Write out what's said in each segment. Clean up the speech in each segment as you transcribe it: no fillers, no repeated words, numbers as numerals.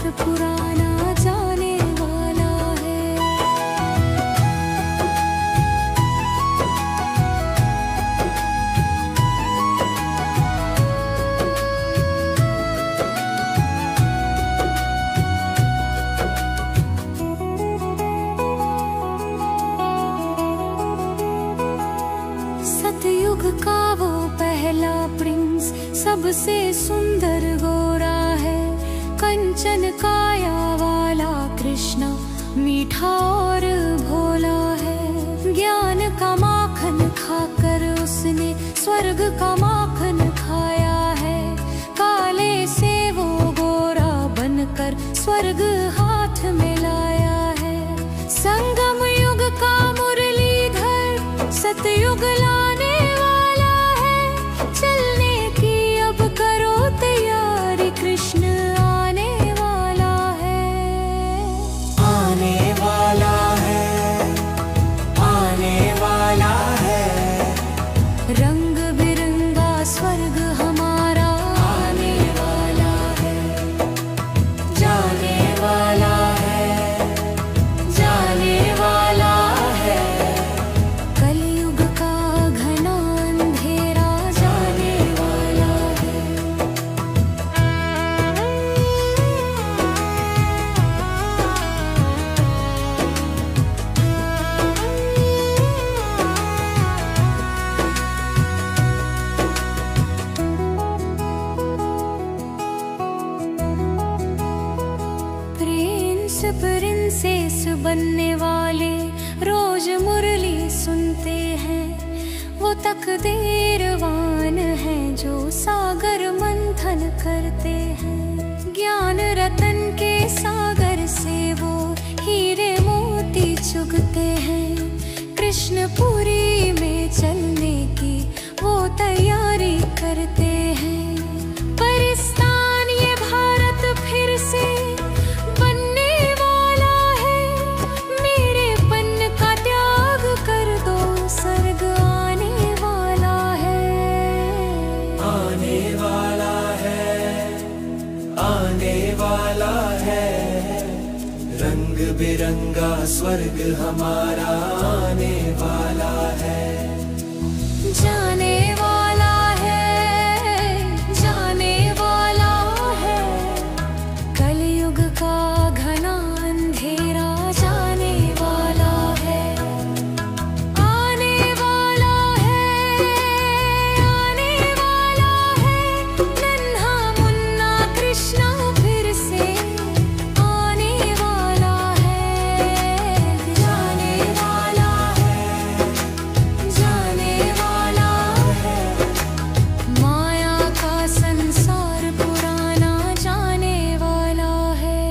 संसार पुराना जाने वाला है। सतयुग का वो पहला प्रिंस सबसे सुंदर गोरा है। कंचन काया वाला कृष्ण मीठा और भोला है। ज्ञान का माखन खाकर उसने स्वर्ग का माखन खाया है। काले से वो गोरा बनकर स्वर्ग हाथ में लाया है। संगम युग का मुरलीधर सतयुग लाने वाला है। चलने की अब करो तैयारी, कृष्ण आने वाला है। आने वाला है, आने वाला है। रंग बिरंगा स्वर्ग हमारा आने वाला है, जाने वाला है, जाने वाला है। कलयुग का घना अंधेरा जाने वाला है। प्रिंस प्रिंसेस बनने वाले रोज मुरली सुनते हैं। वो तकदीरवान हैं जो सागर मंथन करते हैं। ज्ञान रतन के सागर से वो हीरे मोती चुगते हैं। कृष्णपुरी में चलने की वो तैयारी करते हैं। परिस्तान ये भारत फिर से बनने वाला है। मेरे पन का त्याग कर दो, स्वर्ग आने वाला है। आने वाला है, आने वाला है। रंग बिरंगा स्वर्ग हमारा आने वाला है। जाने वाला है, जाने वाला है। कलयुग का घना अंधेरा जाने वाला है। आने वाला है, आने वाला है। नन्हा मुन्ना कृष्णा फिर से आने वाला है। जाने वाला है, जाने वाला है। माया का संसार पुराना जाने वाला है।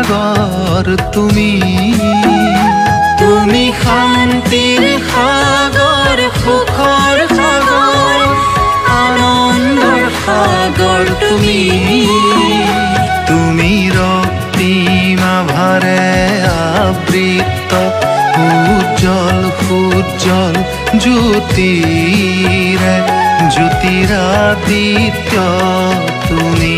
সাগৰ তুমি তুমি শান্তিৰ সাগৰ সুখৰ সাগৰ আনন্দৰ সাগৰ তুমি তুমি ৰক্তিমাভাৰে আবৃত উজ্জ্বল উজ্জ্বল জ্যোতিৰে জ্যোতিৰাদিত্য তুমি